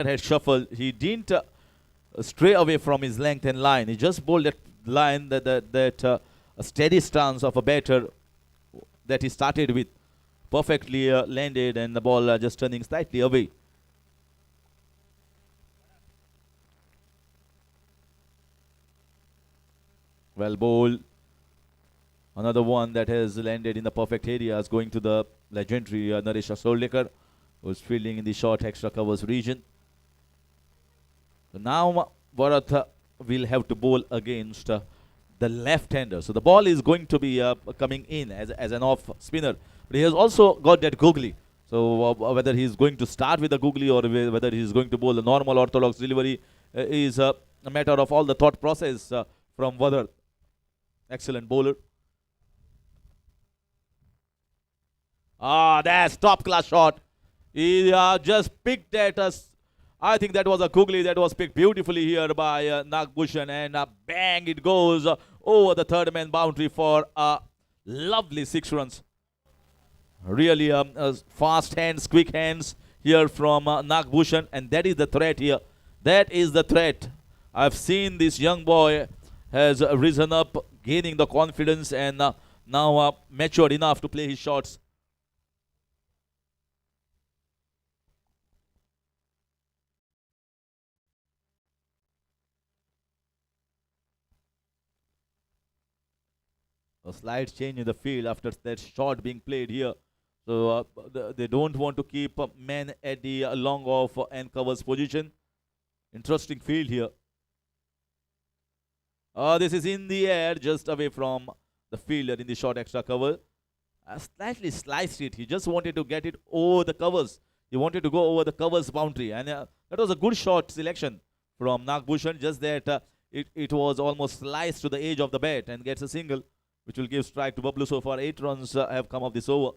Had shuffled. He didn't stray away from his length and line. He just bowled that line, that a steady stance of a batter that he started with. Perfectly landed, and the ball just turning slightly away. Well bowled. Another one that has landed in the perfect areas, going to the legendary Naresh Solekar, who's fielding in the short extra covers region. So now Bharat will have to bowl against the left-hander. So the ball is going to be coming in as an off spinner. But he has also got that googly. So whether he's going to start with the googly or whether he's going to bowl the normal orthodox delivery is a matter of all the thought process from Bharat. Excellent bowler. That's top-class shot. He just picked that. I think that was a googly that was picked beautifully here by Nagbhushan, and bang, it goes over the third man boundary for a lovely 6 runs. Really fast hands, quick hands here from Nagbhushan, and that is the threat here. That is the threat. I've seen this young boy has risen up, gaining the confidence, and now matured enough to play his shots. A slight change in the field after that shot being played here. So they don't want to keep men at the long off and covers position. Interesting field here. This is in the air, just away from the fielder in the short extra cover. Slightly sliced it. He just wanted to get it over the covers. He wanted to go over the covers boundary. And that was a good shot selection from Nagbhushan. Just that it was almost sliced to the edge of the bat and gets a single, which will give strike to Bablu. So far, 8 runs have come off this over.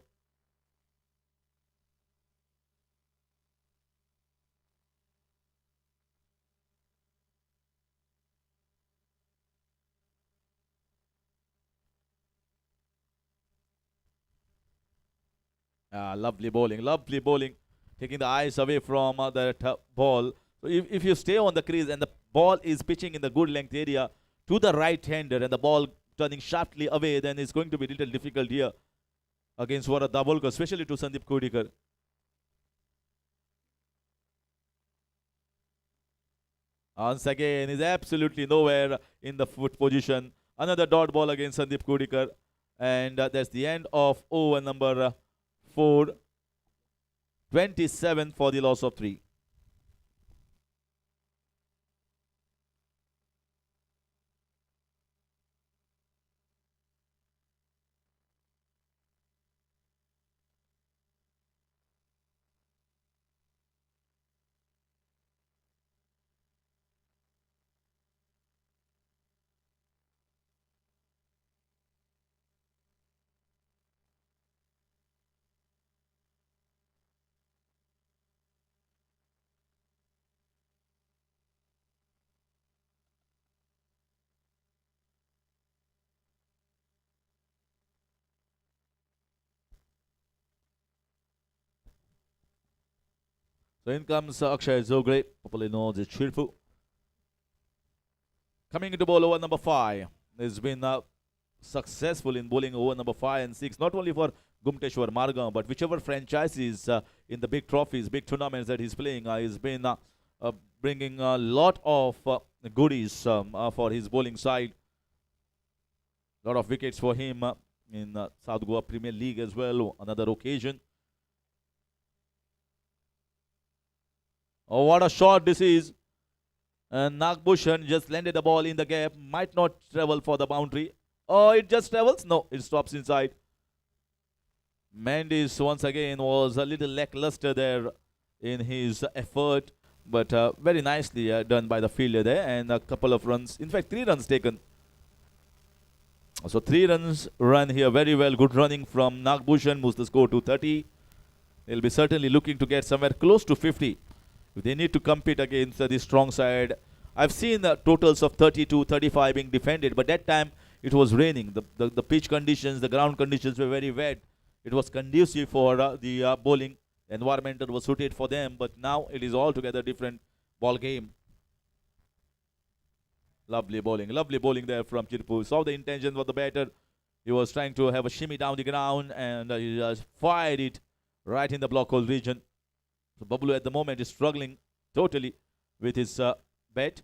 Lovely bowling, taking the eyes away from that ball. So if you stay on the crease and the ball is pitching in the good length area to the right-hander and the ball turning sharply away, then it's going to be a little difficult here against Bharat Dabolkar, especially to Sandeep Kodikar. Once again, is absolutely nowhere in the foot position. Another dot ball against Sandeep Kodikar. And that's the end of over number 4. 27 for the loss of 3. So in comes Akshay Zogre, popularly known as Chirfu. Coming into bowl over number 5. He's been successful in bowling over number 5 and 6, not only for Gumteshwar Margam, but whichever franchises in the big trophies, big tournaments that he's playing, he's been bringing a lot of goodies for his bowling side. A lot of wickets for him in South Goa Premier League as well, another occasion. Oh, what a shot this is. And Nagbhushan just landed the ball in the gap. Might not travel for the boundary. Oh, it just travels? No, it stops inside. Mendes once again was a little lackluster there in his effort. But very nicely done by the fielder there. And a couple of runs. In fact, 3 runs taken. So 3 runs run here. Very well. Good running from Nagbhushan. Moves the score to 30. They'll be certainly looking to get somewhere close to 50. They need to compete against the strong side. I've seen totals of 32, 35 being defended, but that time it was raining. The pitch conditions, the ground conditions were very wet. It was conducive for the bowling, environment was suited for them, but now it is altogether different ball game. Lovely bowling there from Chirpu. Saw the intention of the batter. He was trying to have a shimmy down the ground, and he just fired it right in the block hole region. So Bablu at the moment is struggling totally with his bat.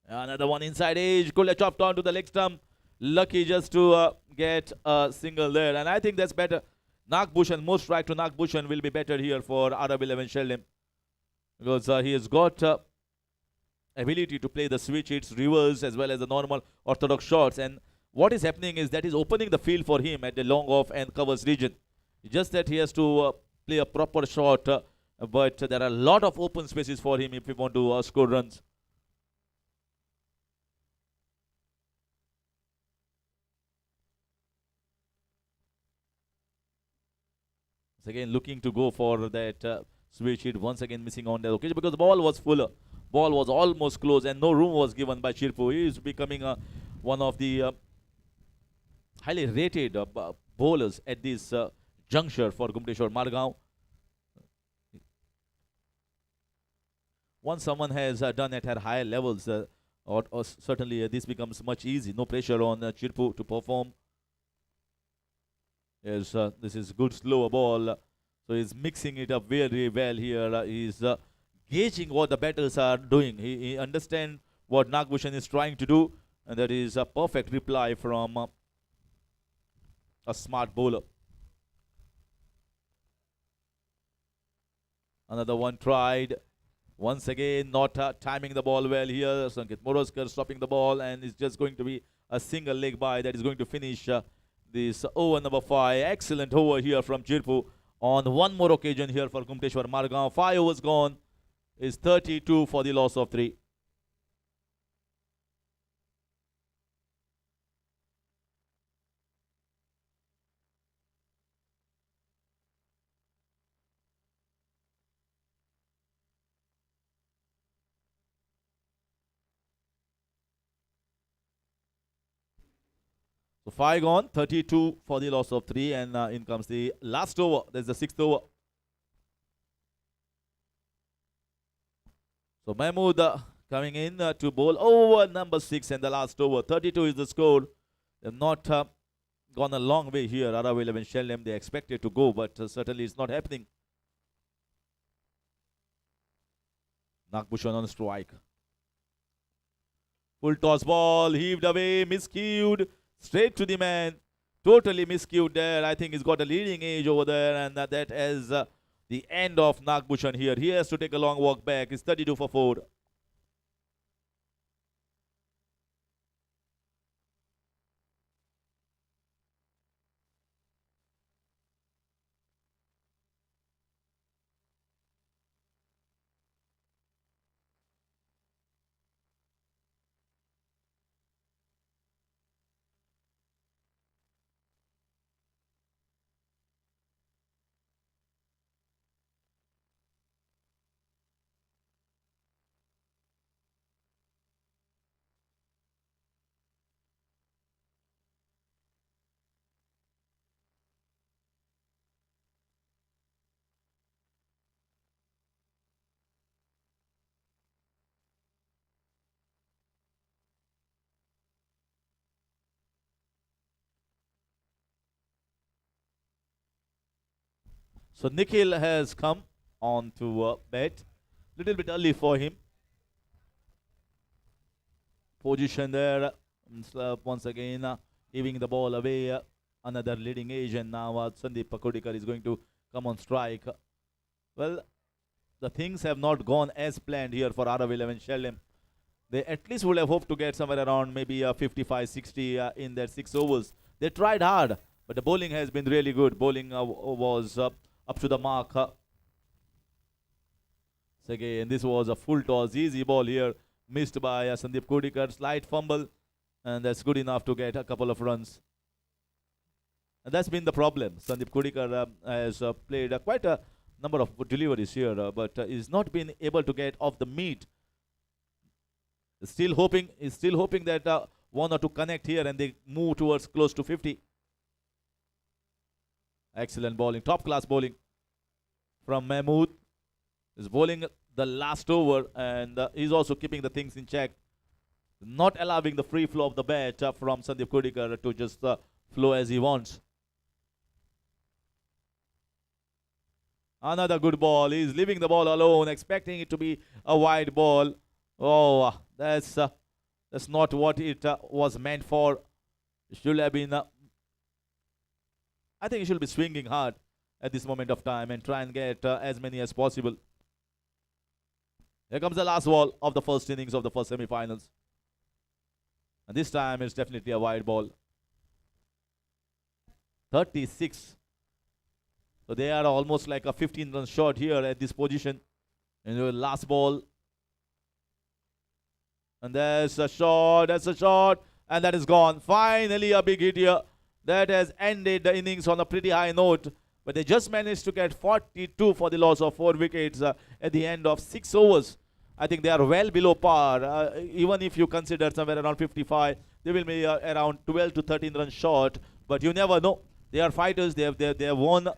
Another one inside edge. Could have chopped on to the leg stump. Lucky just to get a single there. And I think that's better. Nagbhushan, more strike to Nagbhushan will be better here for RW11 Sheldon. Because he has got ability to play the switch hits, reverse, as well as the normal orthodox shots. And what is happening is that is opening the field for him at the long off and covers region. Just that he has to play a proper shot. But there are a lot of open spaces for him if he want to score runs. Again looking to go for that switch hit, once again missing on that occasion because the ball was fuller. Ball was almost close and no room was given by Chirpu. He is becoming one of the highly rated bowlers at this juncture for Gumteshwar Margao. Once someone has done it at higher levels, or certainly this becomes much easy. No pressure on Chirpu to perform. Yes, this is good slower ball. So he's mixing it up very well here. He's gauging what the batters are doing. He understands what Nagbhushan is trying to do. And that is a perfect reply from a smart bowler. Another one tried. Once again, not timing the ball well here. Sanket Moroskar stopping the ball. And it's just going to be a single leg by that is going to finish this over number 5. Excellent over here from Chirpu on one more occasion here for Gumteshwar Margao. 5 overs gone. Is 32 for the loss of 3. So 5 gone, 32 for the loss of 3, and in comes the last over. There's the 6th over. So Mahmood coming in to bowl over number 6 and the last over. 32 is the score. They've not gone a long way here. RW11 Sheldon, they expected to go, but certainly it's not happening. Nagbhushan on strike. Full toss ball, heaved away, miscued. Straight to the man, totally miscued there. I think he's got a leading edge over there, and that is the end of Nagbhushan here. He has to take a long walk back. It's 32 for 4. So Nikhil has come on to bat. Little bit early for him. Position there. Once again, giving the ball away. Another leading edge, and now Sandeep Pakodikar is going to come on strike. Well, the things have not gone as planned here for RW11 Sheldon. They at least would have hoped to get somewhere around maybe 55-60 in their 6 overs. They tried hard, but the bowling has been really good. Bowling was up to the mark. So again, this was a full toss, easy ball here, missed by Sandeep Kodikar, slight fumble, and that's good enough to get a couple of runs. And that's been the problem. Sandeep Kodikar has played quite a number of deliveries here, but is not been able to get off the meat. Still hoping that 1 or 2 connect here and they move towards close to 50. Excellent bowling, top class bowling from Mahmood. Is bowling the last over, and he's also keeping the things in check, not allowing the free flow of the bat from Sandeep Kudikar to just flow as he wants. Another good ball. He's leaving the ball alone, expecting it to be a wide ball. Oh, that's not what it was meant for. It should have been. I think he should be swinging hard at this moment of time and try and get as many as possible. Here comes the last ball of the first innings of the first semi-finals. And this time it's definitely a wide ball. 36. So they are almost like a 15 run short here at this position. And the last ball. And there's a shot, and that is gone. Finally a big hit here. That has ended the innings on a pretty high note. But they just managed to get 42 for the loss of 4 wickets at the end of 6 overs. I think they are well below par. Even if you consider somewhere around 55, they will be around 12 to 13 runs short. But you never know. They are fighters. They have won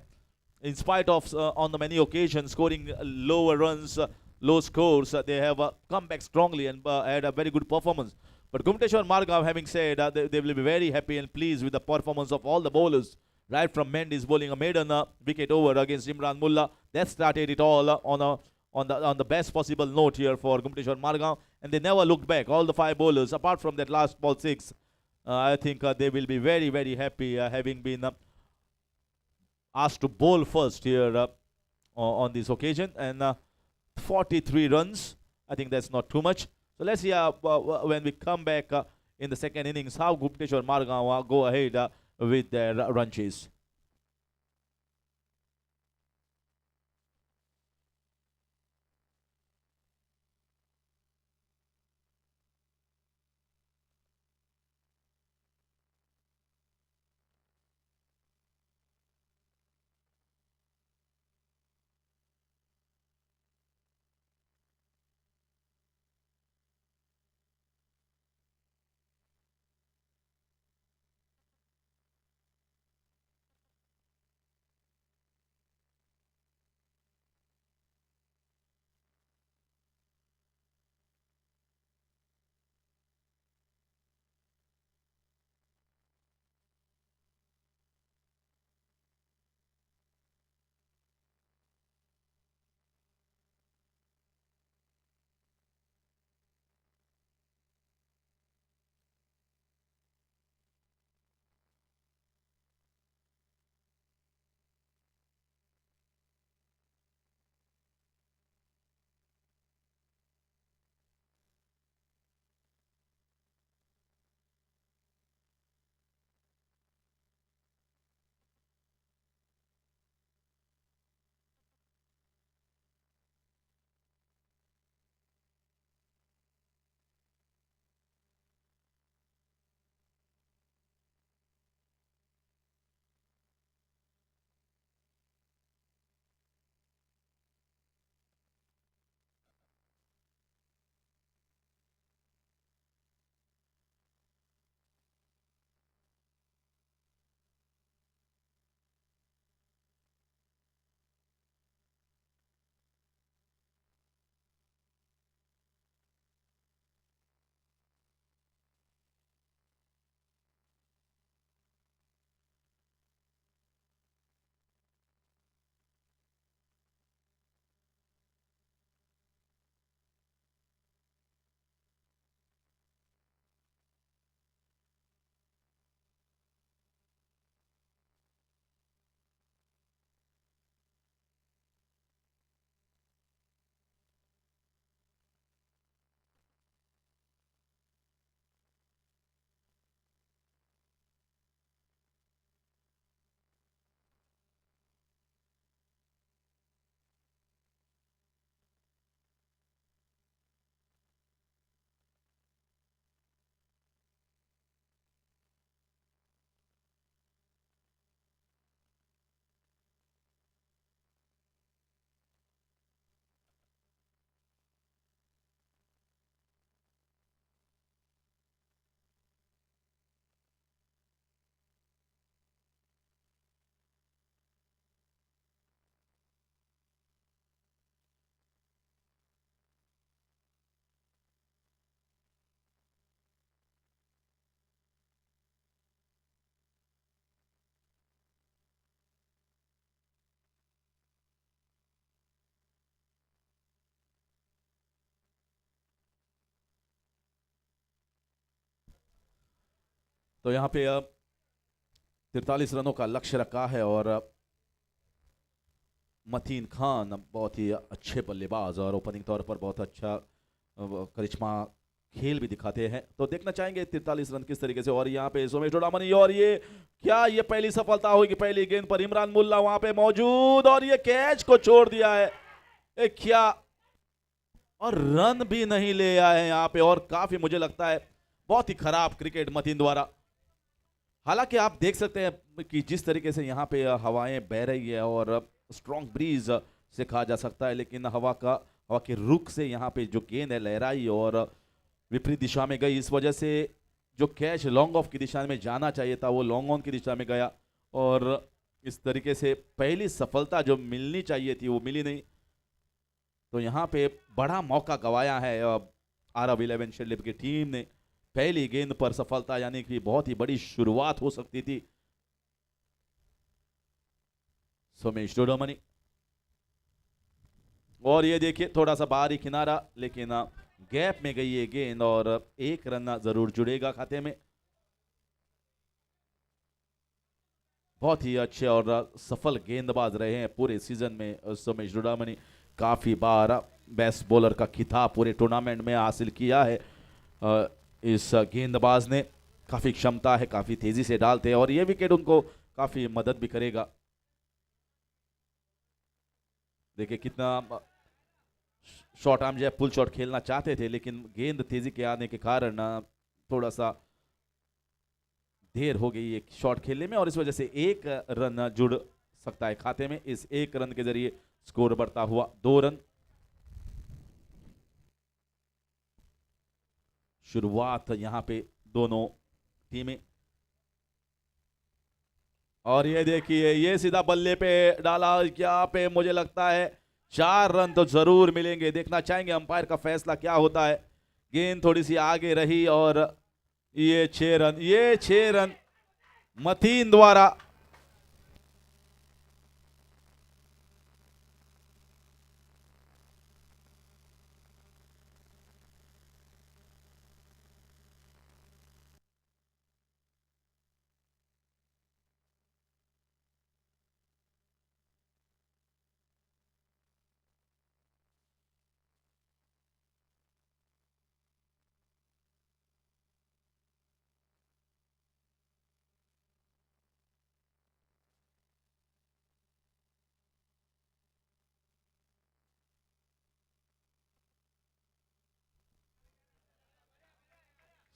in spite of on the many occasions scoring lower runs, low scores. They have come back strongly and had a very good performance. But Gumteshwar Margav, having said, they will be very happy and pleased with the performance of all the bowlers. Right from Mendes bowling a maiden wicket over against Imran Mullah. That started it all on the best possible note here for Gumteshwar Margaon, and they never looked back. All the 5 bowlers, apart from that last ball 6, I think they will be very, very happy having been asked to bowl first here on this occasion. And 43 runs, I think that's not too much. So let's see when we come back in the second innings how Gumteshwar Margaon go ahead with their run chase. तो यहाँ पे 43 रनों का लक्ष्य रखा है और मतीन खान बहुत ही अच्छे बल्लेबाज और ओपनिंग तौर पर बहुत अच्छा करिश्मा खेल भी दिखाते हैं। तो देखना चाहेंगे 43 रन किस तरीके से। और यहाँ पे सोमेश डोडामनी, और ये क्या ये पहली सफलता होगी पहली गेंद पर। इमरान मुल्ला वहां पे मौजूद और ये कैच को छोड़ दिया है। क्या और रन भी नहीं ले आए यहाँ पे। और काफी मुझे लगता है बहुत ही खराब क्रिकेट मतीन द्वारा। हालांकि आप देख सकते हैं कि जिस तरीके से यहाँ पे हवाएं बह रही है और स्ट्रॉन्ग ब्रीज से कहा जा सकता है, लेकिन हवा के रुख से यहाँ पे जो गेंद है लहराई और विपरीत दिशा में गई। इस वजह से जो कैच लॉन्ग ऑफ की दिशा में जाना चाहिए था वो लॉन्ग ऑन की दिशा में गया और इस तरीके से पहली सफलता जो मिलनी चाहिए थी वो मिली नहीं। तो यहाँ पे बड़ा मौका गवाया है RW11 शेरलिप की टीम ने। पहली गेंद पर सफलता यानी कि बहुत ही बड़ी शुरुआत हो सकती थी। सोमेश डोडामनी, और ये देखिए थोड़ा सा बाहरी किनारा, लेकिन गैप में गई ये गेंद और एक रन जरूर जुड़ेगा खाते में। बहुत ही अच्छे और सफल गेंदबाज रहे हैं पूरे सीजन में सोमेश डोडामनी। काफी बार बेस्ट बॉलर का खिताब पूरे टूर्नामेंट में हासिल किया है। इस गेंदबाज ने काफी क्षमता है, काफी तेजी से डालते हैं और ये विकेट उनको काफी मदद भी करेगा। देखिए कितना शॉर्ट आर्म जो है पुल शॉट खेलना चाहते थे, लेकिन गेंद तेजी के आने के कारण थोड़ा सा देर हो गई एक शॉट खेलने में और इस वजह से एक रन जुड़ सकता है खाते में। इस एक रन के जरिए स्कोर बढ़ता हुआ 2 रन। शुरुआत यहां पे दोनों टीमें, और ये देखिए ये सीधा बल्ले पे डाला। यहाँ पे मुझे लगता है 4 रन तो जरूर मिलेंगे। देखना चाहेंगे अंपायर का फैसला क्या होता है। गेंद थोड़ी सी आगे रही और ये 6 रन मतीन द्वारा।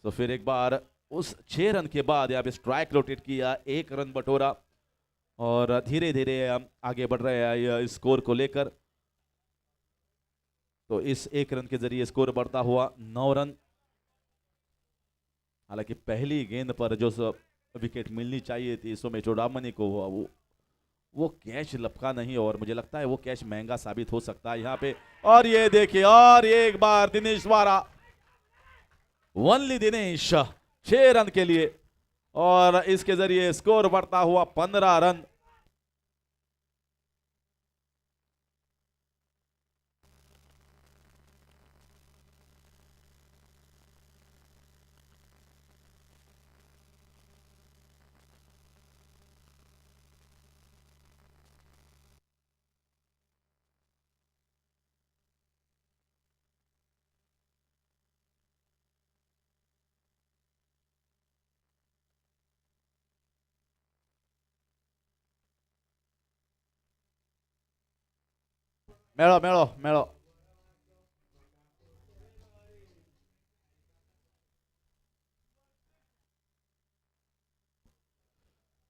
तो फिर एक बार उस 6 रन के बाद यहाँ पे स्ट्राइक रोटेट किया, 1 रन बटोरा और धीरे धीरे हम आगे बढ़ रहे हैं स्कोर को लेकर। तो इस 1 रन के जरिए स्कोर बढ़ता हुआ 9 रन। हालांकि पहली गेंद पर जो विकेट मिलनी चाहिए थी सोमेश डोडामनी को वो कैच लपका नहीं और मुझे लगता है वो कैच महंगा साबित हो सकता है यहाँ पे। और ये देखिए और एक बार दिनेश द्वारा, ओनली दिनेश 6 रन के लिए और इसके जरिए स्कोर बढ़ता हुआ 15 रन। मेड़ो मेड़ो मेड़ो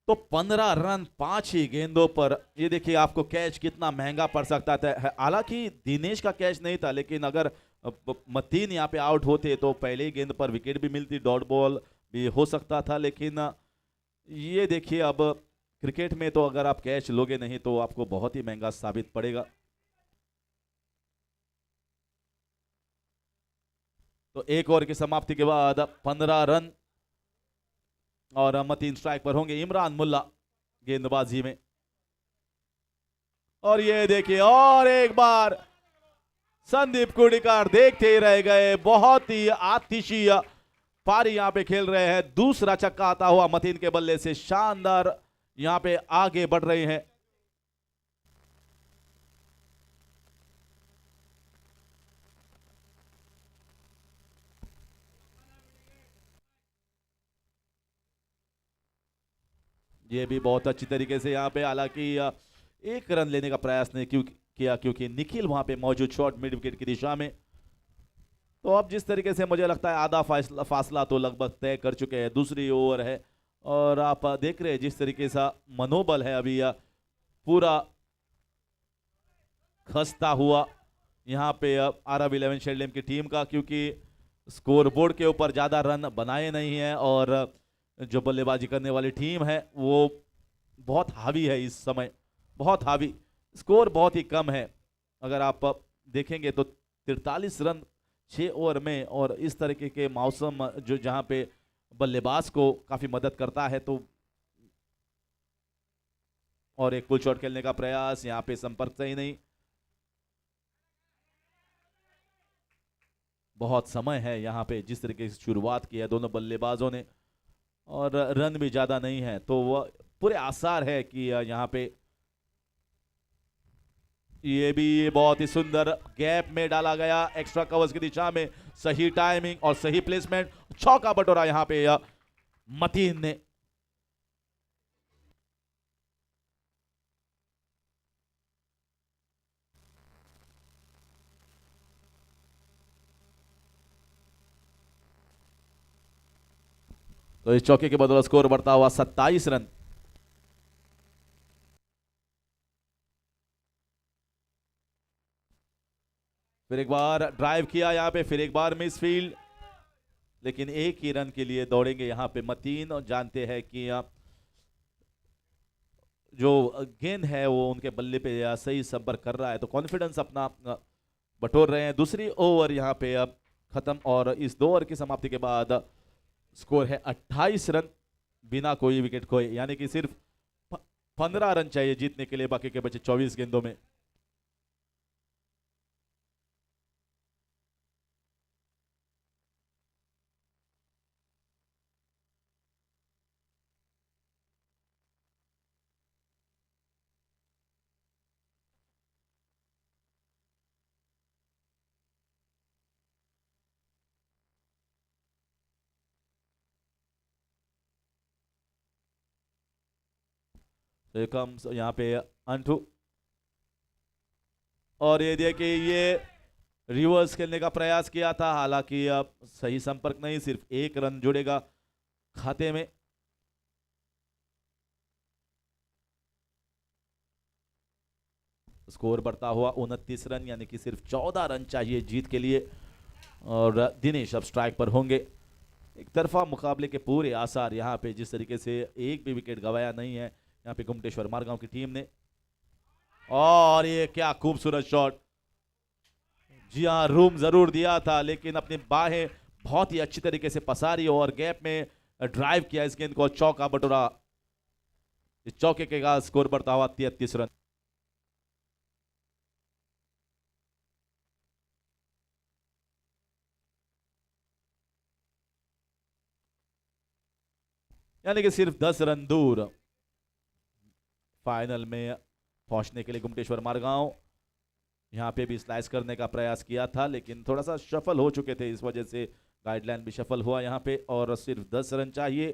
तो 15 रन 5 ही गेंदों पर। ये देखिए आपको कैच कितना महंगा पड़ सकता था। हालांकि दिनेश का कैच नहीं था, लेकिन अगर मतीन यहाँ पे आउट होते तो पहले ही गेंद पर विकेट भी मिलती, डॉट बॉल भी हो सकता था। लेकिन ये देखिए अब क्रिकेट में तो अगर आप कैच लोगे नहीं तो आपको बहुत ही महंगा साबित पड़ेगा। तो एक ओवर की समाप्ति के बाद 15 रन और मतीन स्ट्राइक पर होंगे। इमरान मुल्ला गेंदबाजी में, और ये देखिए और एक बार संदीप कुडिकार देखते ही रह गए। बहुत ही आतिशी पारी यहाँ पे खेल रहे हैं। दूसरा छक्का आता हुआ मतीन के बल्ले से, शानदार यहाँ पे आगे बढ़ रहे हैं। ये भी बहुत अच्छी तरीके से यहाँ पे, हालांकि एक रन लेने का प्रयास नहीं किया क्योंकि निखिल वहां पे मौजूद, शॉट मिड विकेट की दिशा में। तो अब जिस तरीके से मुझे लगता है आधा फासला तो लगभग तय कर चुके हैं। दूसरी ओवर है और आप देख रहे हैं जिस तरीके से मनोबल है अभी पूरा खस्ता हुआ यहाँ पे RW11 शेल्डेम की टीम का, क्योंकि स्कोर बोर्ड के ऊपर ज्यादा रन बनाए नहीं है और जो बल्लेबाजी करने वाली टीम है वो बहुत हावी है इस समय, बहुत हावी। स्कोर बहुत ही कम है, अगर आप देखेंगे तो 43 रन 6 ओवर में, और इस तरीके के मौसम जो जहां पे बल्लेबाज को काफी मदद करता है। तो और एक पुल शॉट खेलने का प्रयास, यहाँ पे संपर्क सही नहीं। बहुत समय है यहाँ पे, जिस तरीके से शुरुआत की है दोनों बल्लेबाजों ने, और रन भी ज्यादा नहीं है, तो वह पूरे आसार है कि यहाँ पे ये भी बहुत ही सुंदर गैप में डाला गया, एक्स्ट्रा कवर्स की दिशा में। सही टाइमिंग और सही प्लेसमेंट, चौका बटोरा यहां पे मतीन ने। तो इस चौके के बदौलत स्कोर बढ़ता हुआ 27 रन। फिर एक बार ड्राइव किया यहाँ पे, फिर एक बार मिस फील्ड, लेकिन एक ही रन के लिए दौड़ेंगे यहाँ पे मतीन, और जानते हैं कि जो गेंद है वो उनके बल्ले पे सही संपर्क कर रहा है, तो कॉन्फिडेंस अपना बटोर रहे हैं। दूसरी ओवर यहाँ पे अब खत्म, और इस 2 ओवर की समाप्ति के बाद स्कोर है 28 रन बिना कोई विकेट खोए, यानी कि सिर्फ 15 रन चाहिए जीतने के लिए बाकी के बचे 24 गेंदों में। तो कम्स यहाँ पे अंटू, और ये देखिए ये रिवर्स खेलने का प्रयास किया था, हालांकि अब सही संपर्क नहीं, सिर्फ 1 रन जुड़ेगा खाते में। स्कोर बढ़ता हुआ 29 रन, यानी कि सिर्फ 14 रन चाहिए जीत के लिए, और दिनेश अब स्ट्राइक पर होंगे। एक तरफा मुकाबले के पूरे आसार यहाँ पे, जिस तरीके से एक भी विकेट गवाया नहीं है यहाँ पे गुमटेश्वर मारगांव की टीम ने। और ये क्या खूबसूरत शॉट, जी हाँ रूम जरूर दिया था, लेकिन अपनी बाहें बहुत ही अच्छी तरीके से पसारी और गैप में ड्राइव किया इस गेंद को, चौका बटोरा। इस चौके के बाद स्कोर बढ़ता हुआ 33 रन। यानी कि सिर्फ 10 रन दूर फाइनल में पहुंचने के लिए गुमटेश्वर मारगांव। यहाँ पे भी स्लाइस करने का प्रयास किया था, लेकिन थोड़ा सा शफल हो चुके थे, इस वजह से गाइडलाइन भी शफल हुआ यहाँ पे, और सिर्फ 10 रन चाहिए।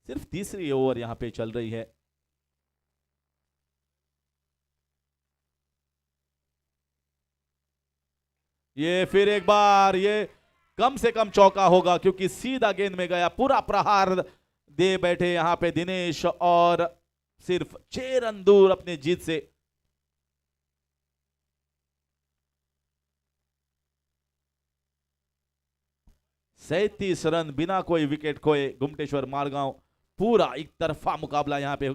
सिर्फ तीसरी ओवर यहाँ पे चल रही है। ये फिर एक बार, ये कम से कम चौका होगा क्योंकि सीधा गेंद में गया, पूरा प्रहार दे बैठे यहाँ पे दिनेश, और सिर्फ 6 रन दूर अपनी जीत से। सैंतीस रन बिना कोई विकेट खोए गुमटेश्वर मारगांव, पूरा एक तरफा मुकाबला यहां पे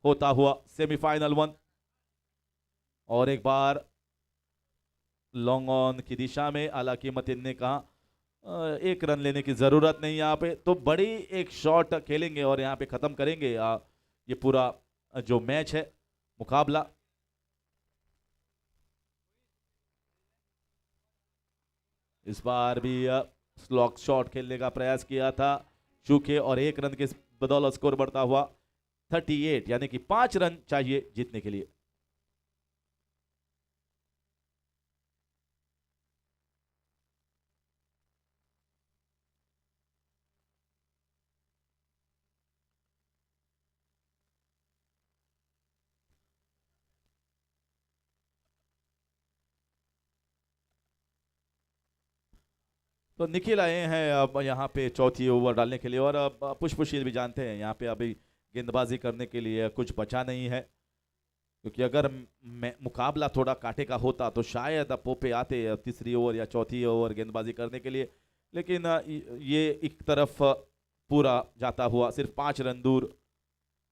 होता हुआ सेमीफाइनल 1। और एक बार लॉन्ग ऑन की दिशा में, हालांकि मतीन ने कहा 1 रन लेने की जरूरत नहीं यहाँ पे, तो बड़ी एक शॉट खेलेंगे और यहाँ पे खत्म करेंगे ये पूरा जो मैच है, मुकाबला। इस बार भी स्लॉक शॉट खेलने का प्रयास किया था चूके, और 1 रन के बदौलत स्कोर बढ़ता हुआ 38, यानी कि 5 रन चाहिए जीतने के लिए। तो निखिल आए हैं अब यहाँ पे चौथी ओवर डालने के लिए, और अब पुष्पशील भी जानते हैं यहाँ पे अभी गेंदबाजी करने के लिए कुछ बचा नहीं है, क्योंकि अगर मुकाबला थोड़ा कांटे का होता तो शायद पोपे आते तीसरी ओवर या चौथी ओवर गेंदबाजी करने के लिए, लेकिन ये एक तरफ पूरा जाता हुआ सिर्फ 5 रन दूर,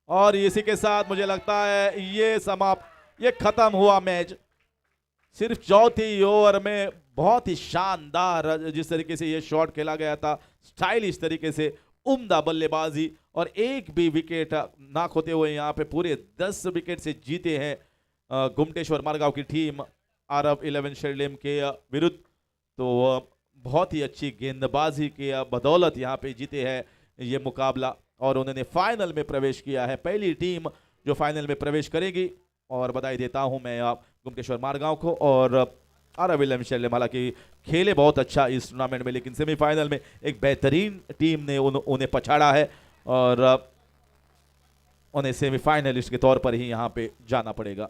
और इसी के साथ मुझे लगता है ये समाप्त, ये खत्म हुआ मैच। सिर्फ चौथी ओवर में बहुत ही शानदार जिस तरीके से ये शॉट खेला गया था, स्टाइलिश तरीके से, उम्दा बल्लेबाजी, और एक भी विकेट ना खोते हुए यहाँ पे पूरे 10 विकेट से जीते हैं गुमटेश्वर मारगांव की टीम आरब 11 शेरलेम के विरुद्ध। तो बहुत ही अच्छी गेंदबाजी के बदौलत यहाँ पे जीते हैं ये मुकाबला, और उन्होंने फाइनल में प्रवेश किया है, पहली टीम जो फाइनल में प्रवेश करेगी। और बधाई देता हूं मैं गुमकेश्वर मारगांव को और आर विलियम शैलेम, हालांकि खेले बहुत अच्छा इस टूर्नामेंट में, लेकिन सेमीफाइनल में एक बेहतरीन टीम ने उन्हें पछाड़ा है, और उन्हें सेमीफाइनलिस्ट के तौर पर ही यहां पे जाना पड़ेगा।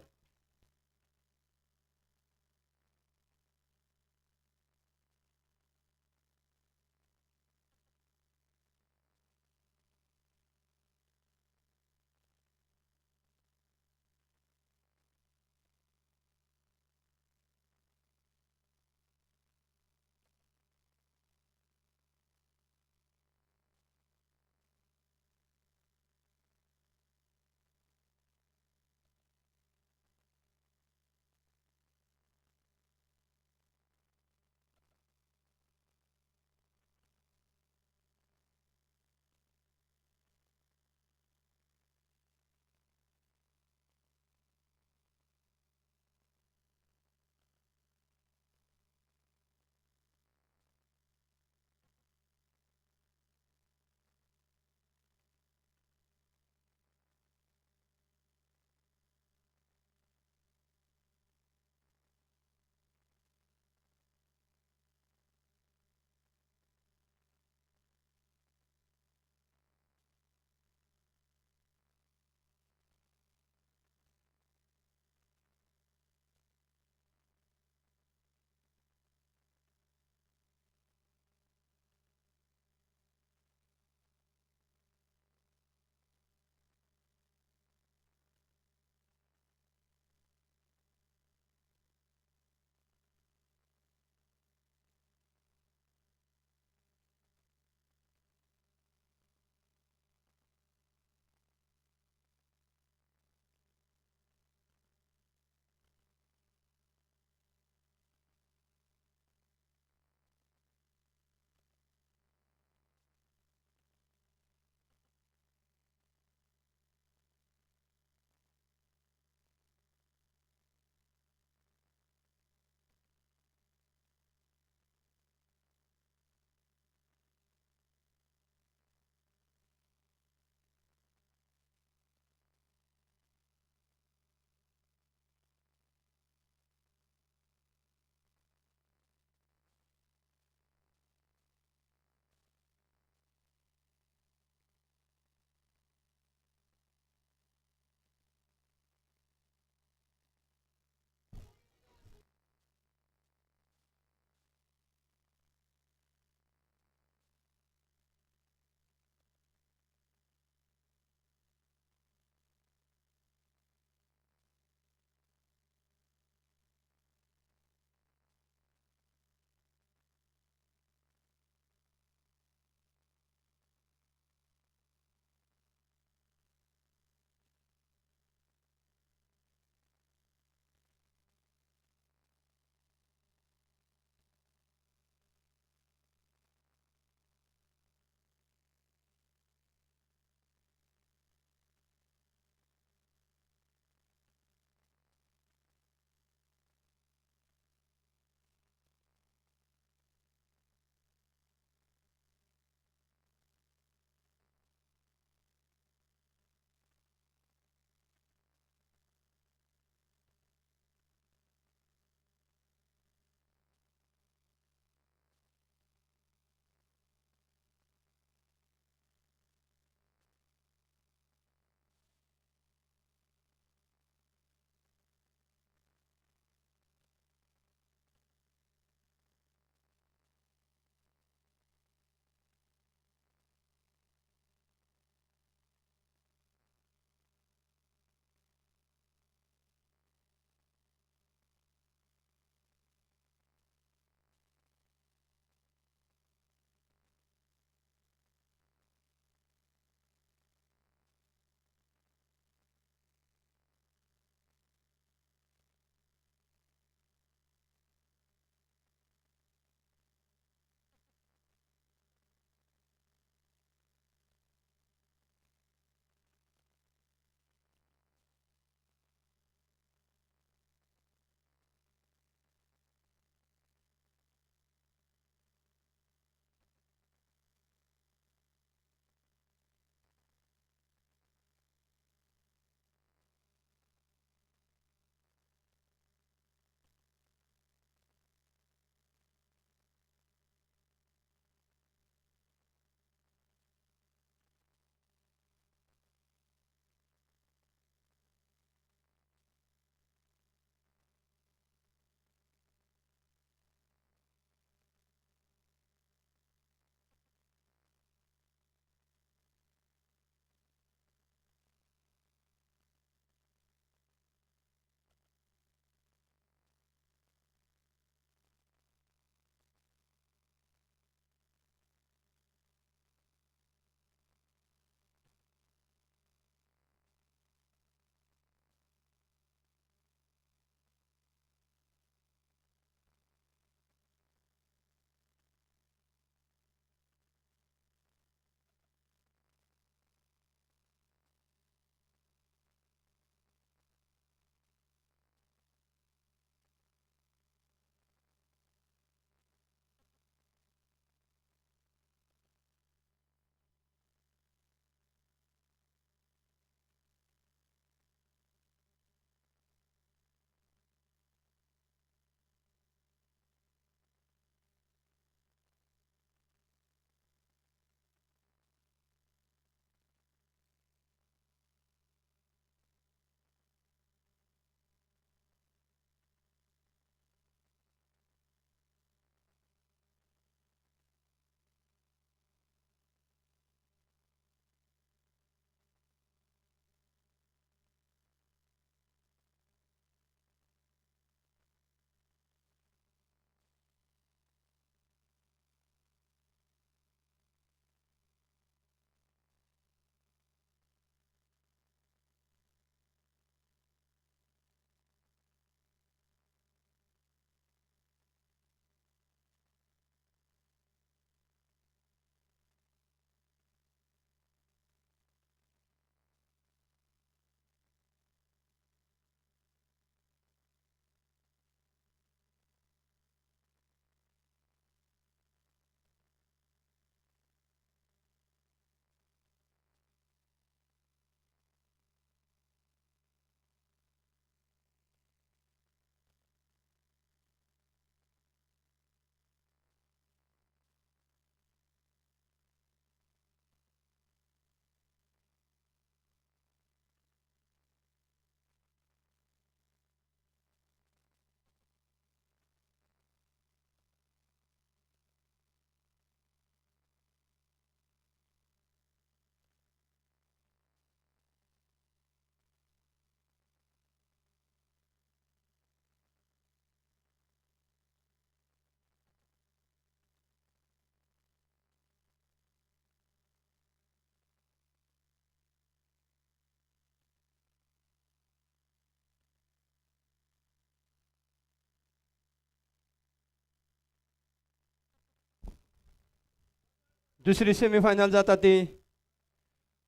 दुसरी सेमीफायनल जाता ती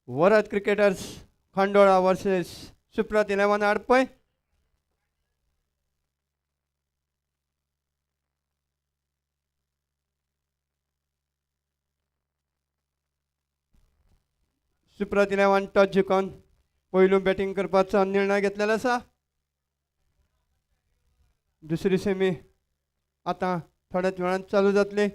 वरद क्रिकेटर्स खांडोळा वर्सेस सुप्रत 11 आडपय. सुप्रत 11 टच जिखून पहिलो बॅटिंग करपाचो निर्णय घेतलेलो आसा. दुसरी सेमी आता थोड्याच वेळान चालू जातली.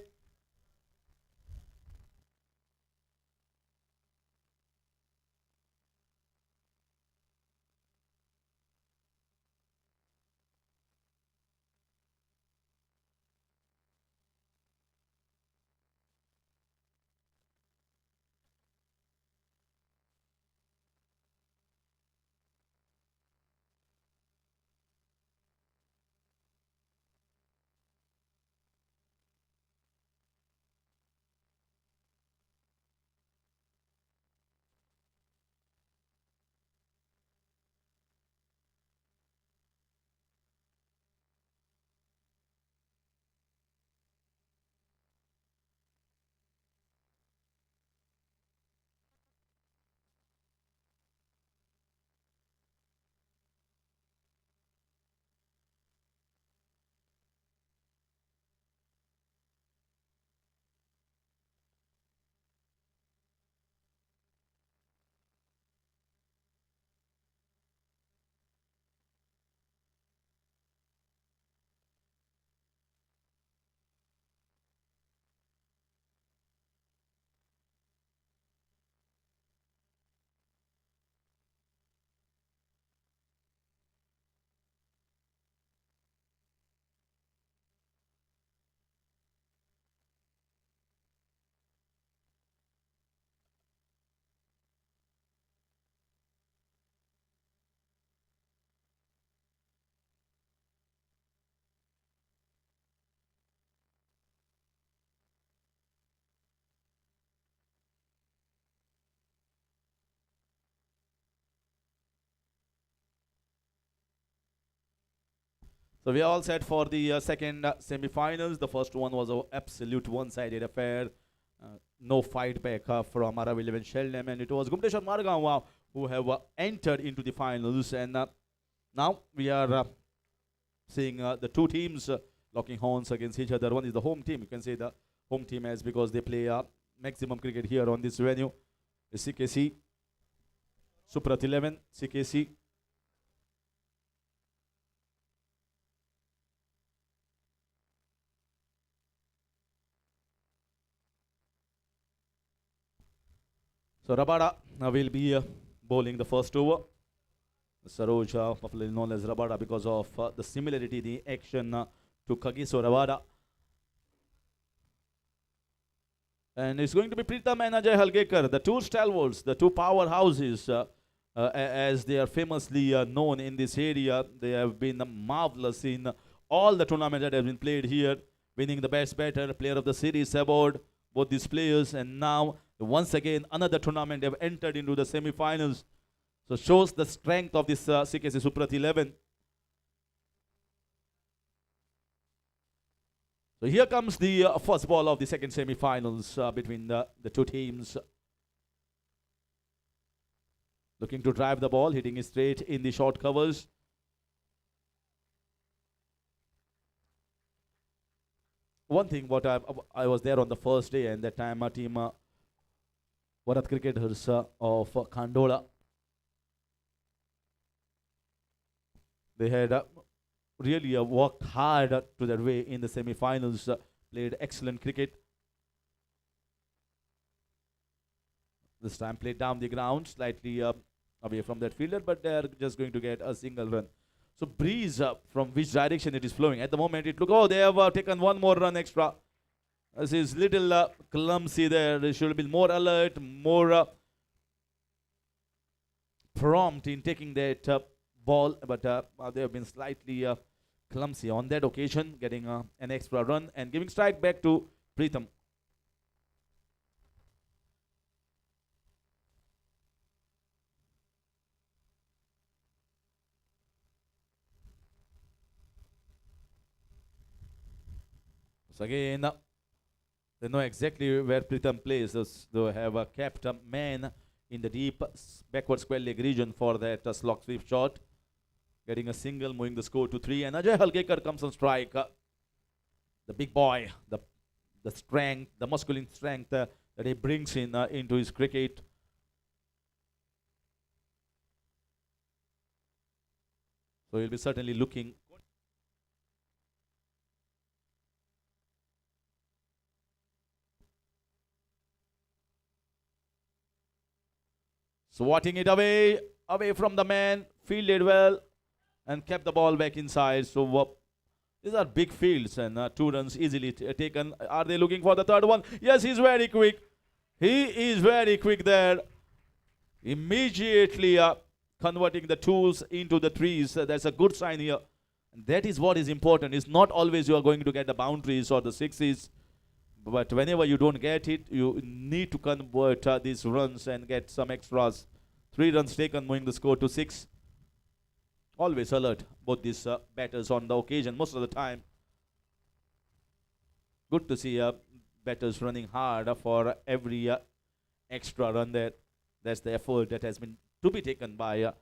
So we are all set for the second semi-finals. The first one was an absolute one-sided affair. No fight back from Arav 11 Sheldon, and it was Gumteshwar Margaon who have entered into the finals. And now we are seeing the two teams locking horns against each other. One is the home team. You can say the home team as because they play maximum cricket here on this venue. CKC, Suprat 11, CKC. So Rabada will be bowling the first over. Saroj, popularly known as Rabada because of the similarity, the action to Kagiso Rabada. And it's going to be Pritam and Ajay Halgekar, the two stalwarts, the two powerhouses, as they are famously known in this area. They have been marvelous in all the tournaments that have been played here, winning the best batter, player of the series award, both these players, and now once again another tournament they have entered into the semi-finals. So shows the strength of this CKC Suprat 11. So here comes the first ball of the second semi-finals between the two teams. Looking to drive the ball, hitting it straight in the short covers. One thing, what I was there on the first day, and that time our team, Bharat cricketers of Khandola, they had really worked hard to their way in the semi-finals, played excellent cricket. This time played down the ground, slightly away from that fielder, but they are just going to get a single run. So breeze from which direction it is flowing. At the moment it look, oh, they have taken one more run extra. This is little clumsy there. They should have been more alert, more prompt in taking that ball, but they have been slightly clumsy on that occasion, getting an extra run and giving strike back to Pritam. So again, They know exactly where Pritham plays. They have kept a man in the deep backward square leg region for that slog sweep shot. Getting a single, moving the score to 3. And Ajay Halkekar comes on strike. The big boy, the strength, the masculine strength that he brings in into his cricket. So he'll be certainly looking. Swatting it away from the man, fielded well, and kept the ball back inside. So these are big fields, and 2 runs easily taken. Are they looking for the third one? Yes, he's very quick. He is very quick there. Immediately converting the 2s into the 3s. That's a good sign here. And that is what is important. It's not always you are going to get the boundaries or the 6s. But whenever you don't get it, you need to convert these runs and get some extras. 3 runs taken, moving the score to 6. Always alert, both these batters on the occasion, most of the time. Good to see batters running hard for every extra run there. That's the effort that has been to be taken by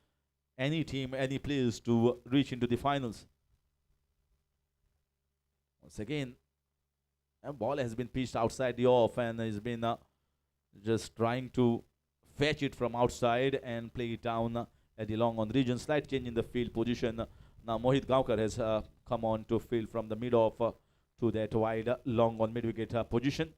any team, any players to reach into the finals. Once again, a ball has been pitched outside the off and has been just trying to fetch it from outside and play it down at the long on region. Slight change in the field position. Now Mohit Gaonkar has come on to field from the mid off to that wide long on mid wicket position.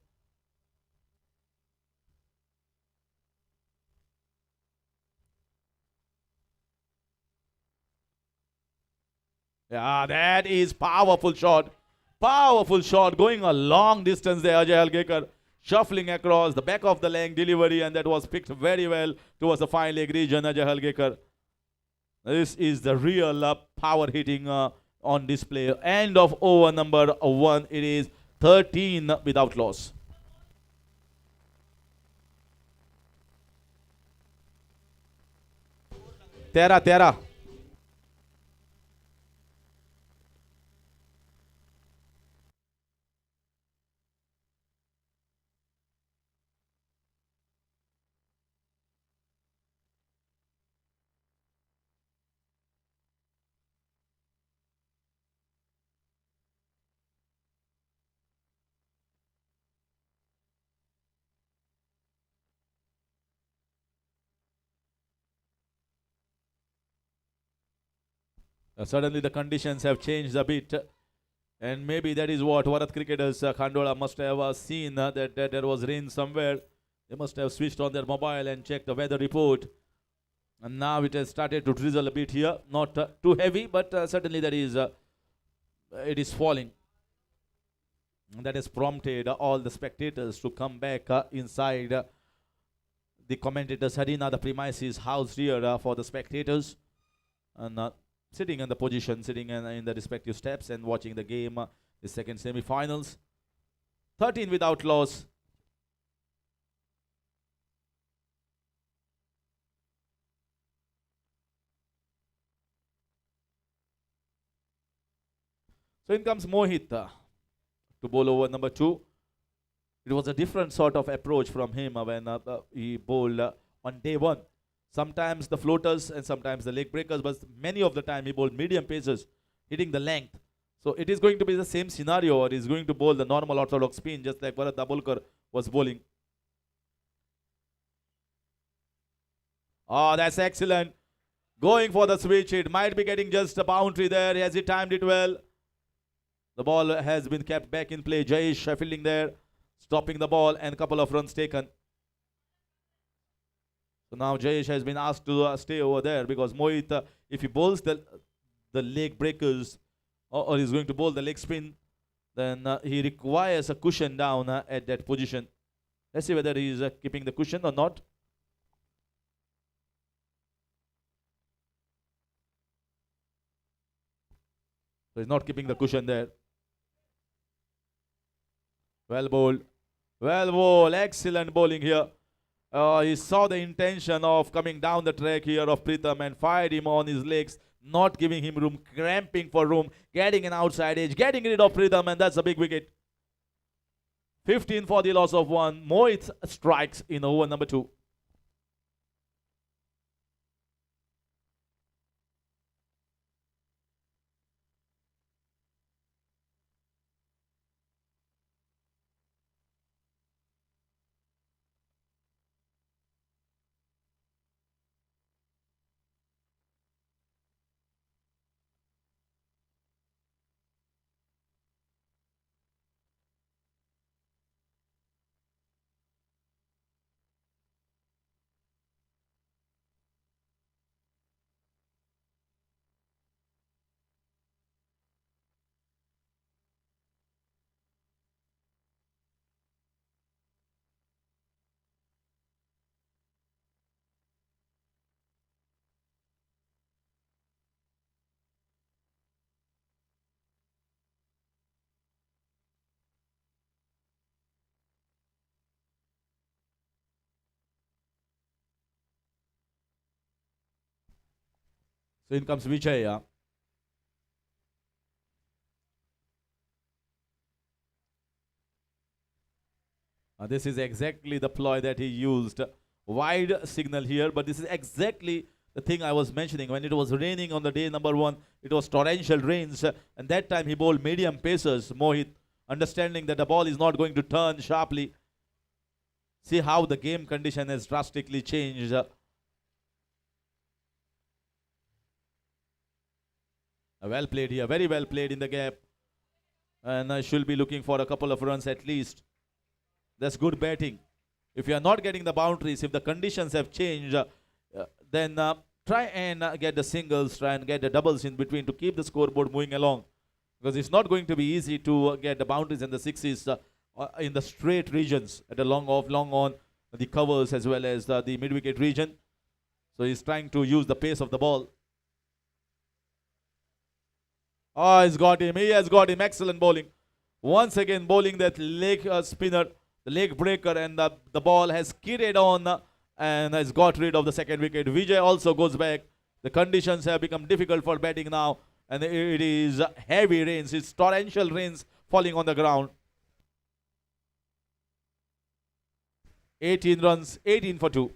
Yeah, that is powerful shot. Powerful shot going a long distance there. Ajay Halkekar shuffling across the back of the leg delivery, and that was picked very well towards the fine leg region. Ajay Halkekar. This is the real power hitting on display. End of over number 1. It is 13 without loss. Tera. Suddenly the conditions have changed a bit. And maybe that is what Bharat cricketers Khandola must have seen that there was rain somewhere. They must have switched on their mobile and checked the weather report. And now it has started to drizzle a bit here. Not too heavy, but certainly that is it is falling. And that has prompted all the spectators to come back inside the commentators' arena. The premises housed here for the spectators. And sitting in the position, sitting in the respective steps and watching the game, the second semi-finals. 13 without loss. So in comes Mohit to bowl over number 2. It was a different sort of approach from him when he bowled on day 1. Sometimes the floaters and sometimes the leg breakers, but many of the time he bowled medium paces, hitting the length. So it is going to be the same scenario, or he's going to bowl the normal orthodox spin, just like Bharat Dabholkar was bowling. Oh, that's excellent. Going for the switch, it might be getting just a boundary there. Has he timed it well? The ball has been kept back in play. Jayesh fielding there, stopping the ball, and a couple of runs taken. So now Jayesh has been asked to stay over there because Mohit, if he bowls the leg breakers or he's going to bowl the leg spin, then he requires a cushion down at that position. Let's see whether he is keeping the cushion or not. So he's not keeping the cushion there. Well bowled. Well bowled. Excellent bowling here. He saw the intention of coming down the track here of Pritham and fired him on his legs, not giving him room, cramping for room, getting an outside edge, getting rid of Pritham, and that's a big wicket. 15 for the loss of 1. Mohit strikes in over number 2. So in comes Vijay. This is exactly the ploy that he used. Wide signal here, but this is exactly the thing I was mentioning. When it was raining on the day number 1, it was torrential rains, and that time he bowled medium pacers, Mohit, understanding that the ball is not going to turn sharply. See how the game condition has drastically changed. Well played here, very well played in the gap. And I should be looking for a couple of runs at least. That's good batting. If you are not getting the boundaries, if the conditions have changed, then try and get the singles, try and get the doubles in between to keep the scoreboard moving along. Because it's not going to be easy to get the boundaries and the sixes in the straight regions, at the long off, long on, the covers as well as the mid-wicket region. So he's trying to use the pace of the ball. Oh, he's got him. He has got him. Excellent bowling. Once again, bowling that leg spinner, the leg breaker, and the ball has skidded on and has got rid of the second wicket. Vijay also goes back. The conditions have become difficult for batting now, and it is heavy rains. It's torrential rains falling on the ground. 18 runs, 18 for 2.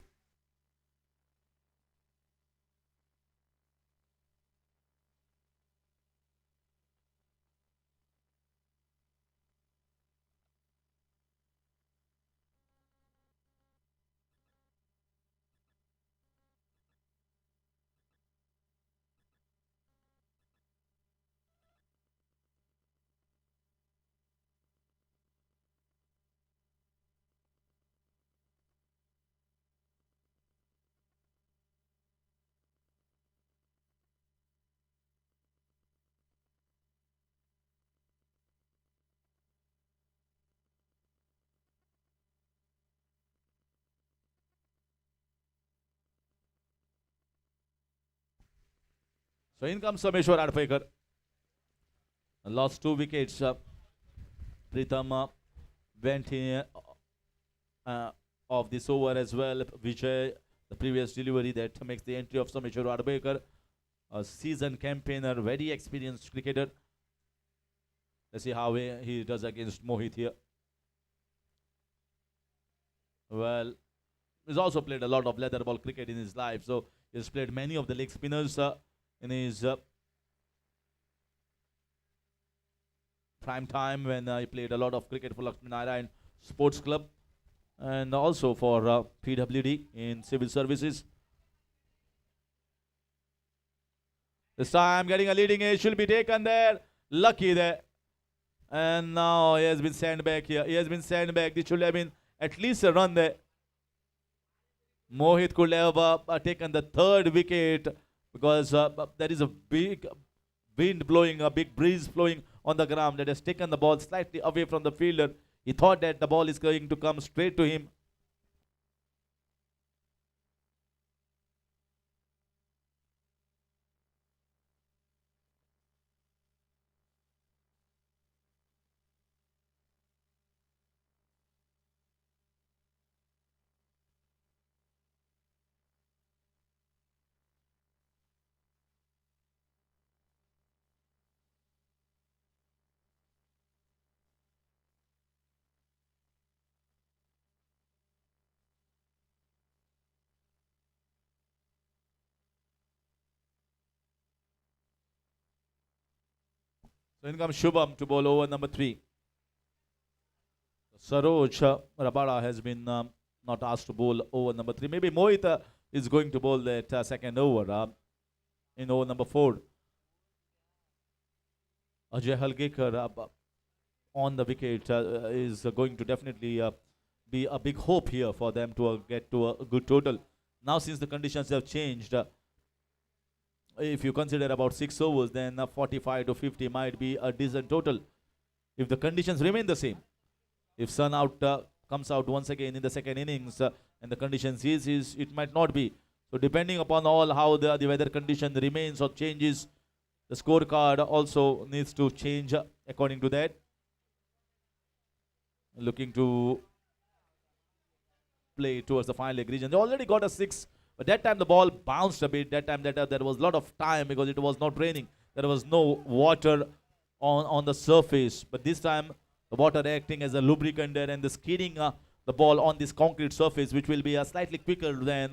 So in comes Sameshwar Adpekar. Lost 2 wickets. Pritham went in of this over as well. Vijay, the previous delivery that makes the entry of Sameshwar Adpekar, a seasoned campaigner, very experienced cricketer. Let's see how he does against Mohit here. Well, he's also played a lot of leather ball cricket in his life, so he's played many of the leg spinners in his prime time when he played a lot of cricket for Lakshmi Narayan Sports Club and also for PWD in civil services. This time getting a leading edge should be taken there. Lucky there. And now he has been sent back here. He has been sent back. This should have been at least a run there. Mohit could have taken the 3rd wicket because there is a big wind blowing, a big breeze flowing on the ground that has taken the ball slightly away from the fielder. He thought that the ball is going to come straight to him. So in comes Shubham to bowl over number 3. Saroj Rabada has been not asked to bowl over number 3. Maybe Mohit is going to bowl that second over in over number 4. Ajay Halgekar on the wicket is going to definitely be a big hope here for them to get to a good total. Now since the conditions have changed, if you consider about 6 overs, then 45 to 50 might be a decent total if the conditions remain the same. If sun out comes out once again in the second innings and the conditions is it might not be. So depending upon all how the weather condition remains or changes, the scorecard also needs to change according to that. Looking to play towards the final leg region. They already got a 6, but that time the ball bounced a bit. That time there was a lot of time because it was not raining. There was no water on the surface. But this time the water acting as a lubricant there and the skidding the ball on this concrete surface, which will be slightly quicker than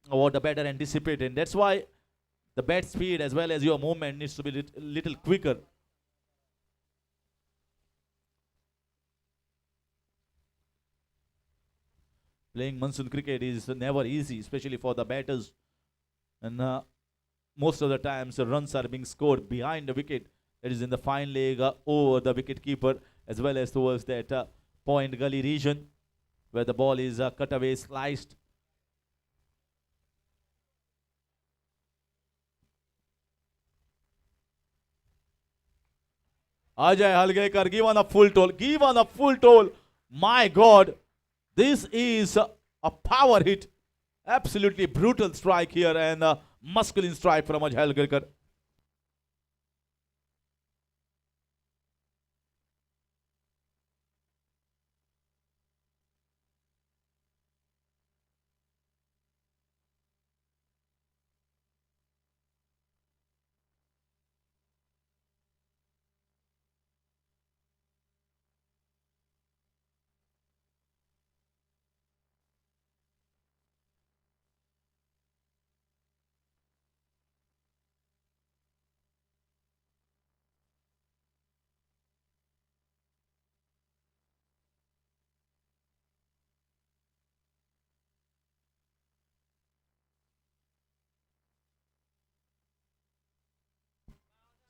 what the batter anticipated. That's why the bat speed as well as your movement needs to be little quicker. Playing monsoon cricket is never easy, especially for the batters. And most of the times the runs are being scored behind the wicket. That is in the fine leg over the wicket keeper, as well as towards that point gully region where the ball is cut away, sliced. Ajay Halgekar given a full toll. Given a full toll. My God. This is a power hit. Absolutely brutal strike here and a masculine strike from Ajay Halgekar.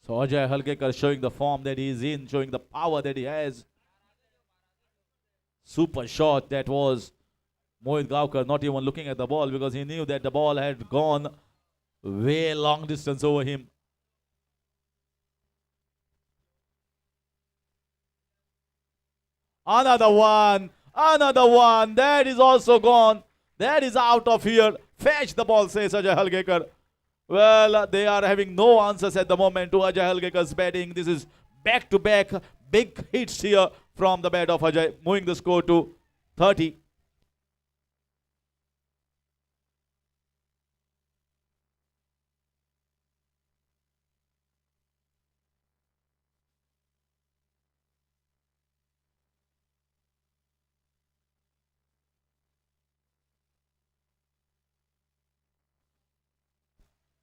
So Ajay Halgekar showing the form that he is in, showing the power that he has. Super shot that was. Mohit Gavkar not even looking at the ball because he knew that the ball had gone way long distance over him. Another one. That is also gone. That is out of here. Fetch the ball, says Ajay Halgekar. Well, they are having no answers at the moment to Ajay Halgekar's batting. This is back-to-back big hits here from the bat of Ajay, moving the score to 30.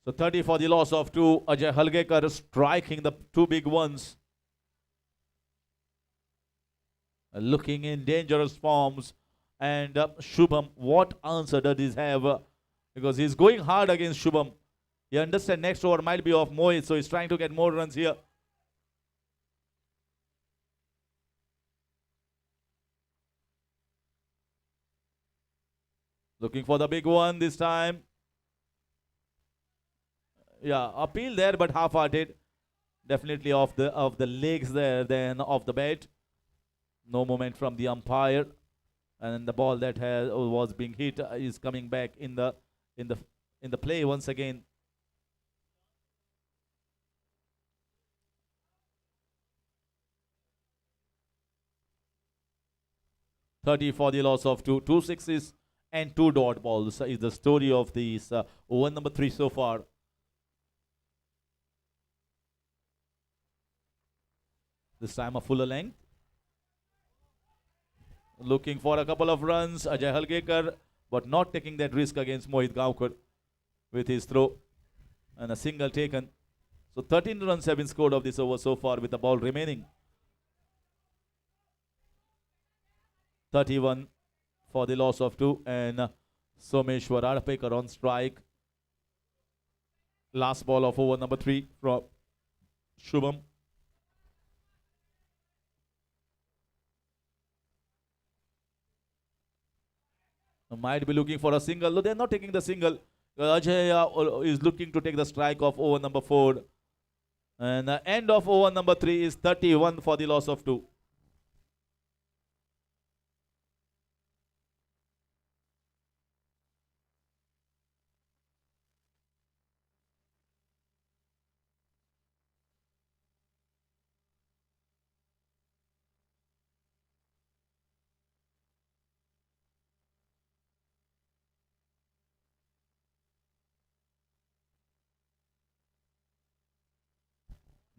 So 30 for the loss of 2. Ajay Halgekar striking the 2 big ones. Looking in dangerous forms. And Shubham, what answer does he have? Because he's going hard against Shubham. You understand next over might be of Mohit, so he's trying to get more runs here. Looking for the big one this time. Yeah, appeal there, but half-hearted. Definitely off the legs there, then off the bat. No movement from the umpire, and the ball that was being hit is coming back in the play once again. $30 for the loss of 2. 2 sixes and 2 dot balls is the story of these over number 3 so far. This time a fuller length. Looking for a couple of runs. Ajay Halgekar, but not taking that risk against Mohit Gavkar with his throw. And a single taken. So 13 runs have been scored of this over so far with the ball remaining. 31 for the loss of 2, and Someshwar Adapekar on strike. Last ball of over number 3 from Shubham. Might be looking for a single. No, they're not taking the single. Ajay is looking to take the strike of over number 4. And the end of over number 3 is 31 for the loss of 2.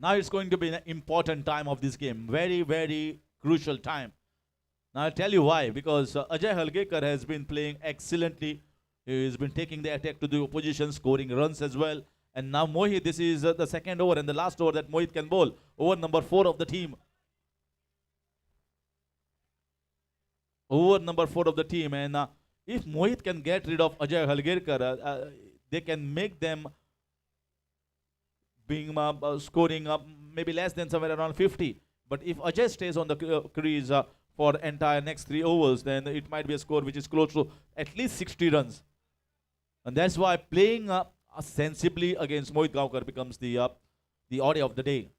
Now it's going to be an important time of this game. Very, very crucial time. Now I'll tell you why. Because Ajay Halgekar has been playing excellently. He's been taking the attack to the opposition, scoring runs as well. And now Mohit, this is the second over and the last over that Mohit can bowl. Over number 4 of the team. Over number 4 of the team. And if Mohit can get rid of Ajay Halgekar, they can make them being scoring maybe less than somewhere around 50. But if Ajay stays on the crease for entire next 3 overs, then it might be a score which is close to at least 60 runs. And that's why playing sensibly against Mohit Gaonkar becomes the order of the day.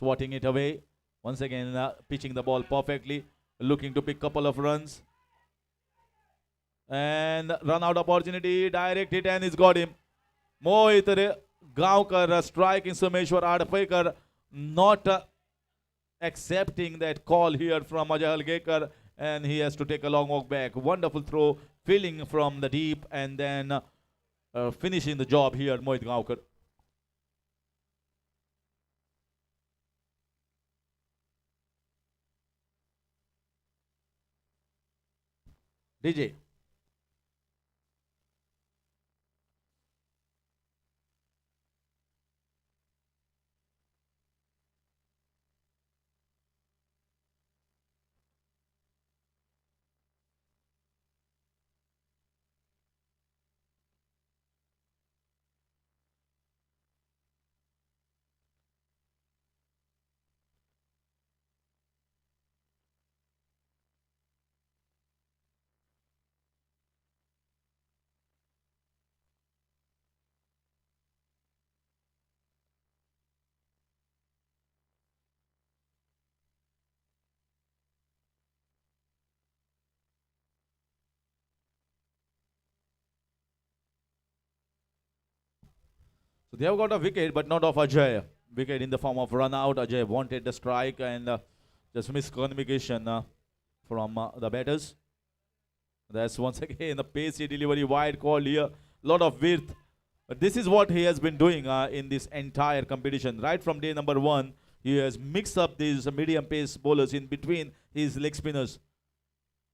Swatting it away. Once again, pitching the ball perfectly. Looking to pick couple of runs. And run out opportunity. Direct hit and he's got him. Mohit Gaonkar striking Someshwar Adapekar. Not accepting that call here from Ajay Halgekar. And he has to take a long walk back. Wonderful throw. Filling from the deep. And then finishing the job here, Mohit Gaonkar. DJ. So they have got a wicket, but not of Ajay. Wicket in the form of run out. Ajay wanted the strike and just miscommunication from the batters. That's once again the pacey delivery, wide call here. Lot of width. But this is what he has been doing in this entire competition. Right from day number 1, he has mixed up these medium pace bowlers in between his leg spinners.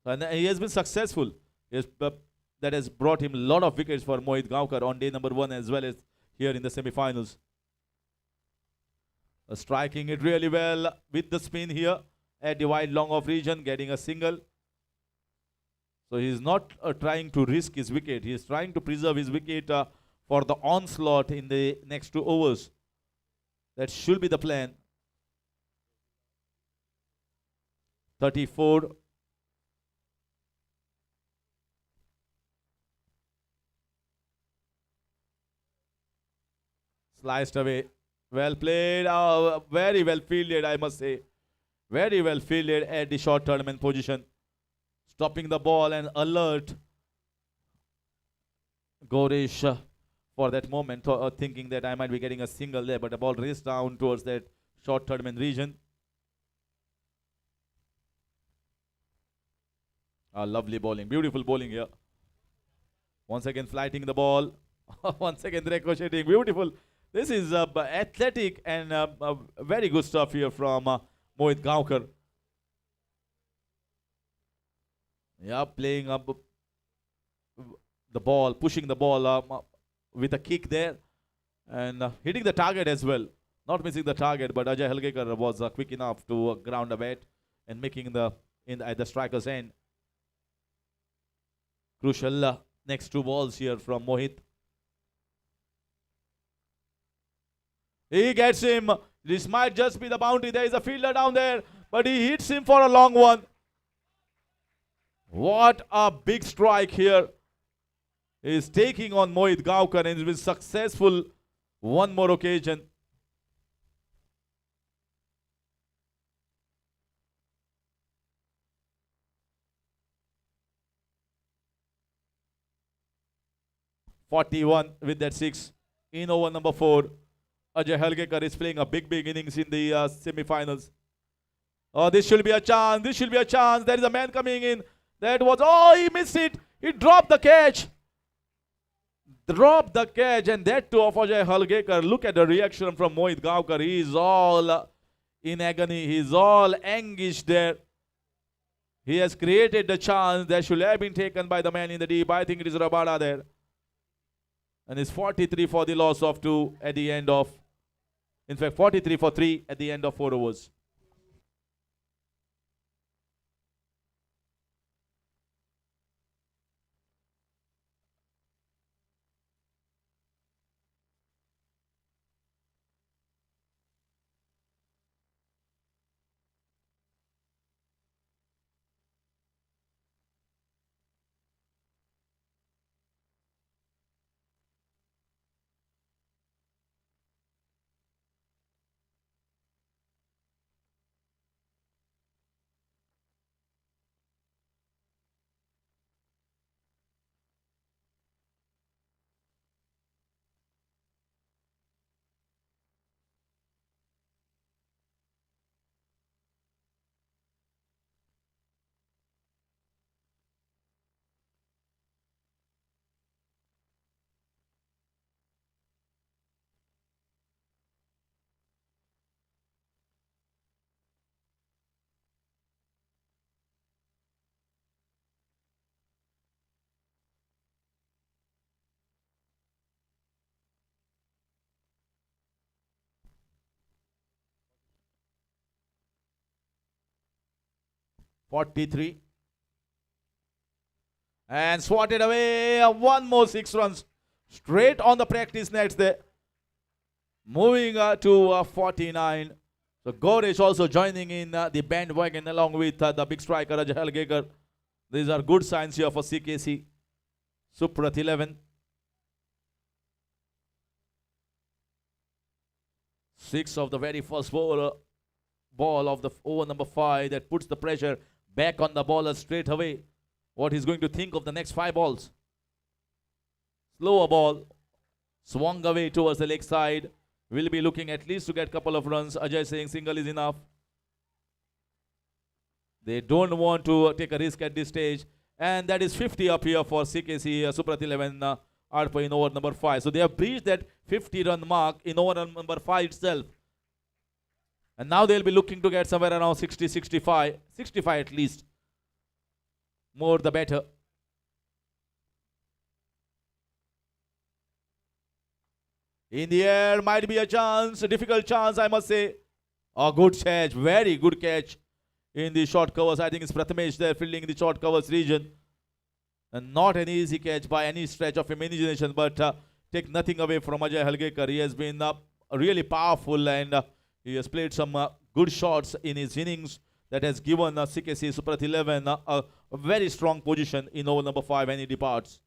And he has been successful. That has brought him a lot of wickets for Mohit Gaonkar on day number 1 as well as here in the semi-finals. Striking it really well with the spin here at the wide long off region, getting a single. So he's not trying to risk his wicket. He is trying to preserve his wicket for the onslaught in the next 2 overs. That should be the plan. 34. Sliced away. Well played. Very well fielded, I must say. Very well fielded at the short tournament position. Stopping the ball and alert Gorish for that moment, thinking that I might be getting a single there, but the ball raced down towards that short tournament region. Lovely bowling. Beautiful bowling here. Once again flighting the ball. Once again ricocheting. Beautiful. This is athletic and very good stuff here from Mohit Gaonkar. Yeah, playing up the ball, pushing the ball with a kick there, and hitting the target as well. Not missing the target, but Ajay Halgekar was quick enough to ground a bat and making at the striker's end. Crucial next two balls here from Mohit. He gets him. This might just be the boundary. There is a fielder down there, but he hits him for a long one. What a big strike here. He is taking on Mohit Gaonkar and has been successful one more occasion. .41 with that 6 in over number 4. Ajay Halgekar is playing a big innings in the semi-finals. Oh, this should be a chance. This should be a chance. There is a man coming in. That was, oh, he missed it. He dropped the catch. Dropped the catch, and that too of Ajay Halgekar. Look at the reaction from Mohit Gaonkar. He is all in agony. He is all anguished there. He has created the chance that should have been taken by the man in the deep. I think it is Rabada there. And it's 43 for the loss of 2 at the end of, in fact, 43 for 3 at the end of 4 overs. .43 and swatted away. One more 6 runs straight on the practice nets there. Moving to 49. So Goresh also joining in the bandwagon along with the big striker Ajay Halgekar. These are good signs here for CKC. Suprat 11. 6 of the very first ball of the over number 5 that puts the pressure back on the bowler straight away. What he's going to think of the next 5 balls. Slower ball. Swung away towards the leg side. Will be looking at least to get a couple of runs. Ajay saying single is enough. They don't want to take a risk at this stage. And that is 50 up here for CKC Suprat 11 Arpa in over number 5. So they have breached that 50-run mark in over number 5 itself. And now they'll be looking to get somewhere around 60, 65 at least. More the better. In the air, might be a chance, a difficult chance, I must say. A good catch, very good catch in the short covers. I think it's Prathamesh there fielding in the short covers region. And not an easy catch by any stretch of imagination, but take nothing away from Ajay Halgekar. He has been really powerful and he has played some good shots in his innings that has given CKC Suprat 11 a very strong position in over number 5 and he departs.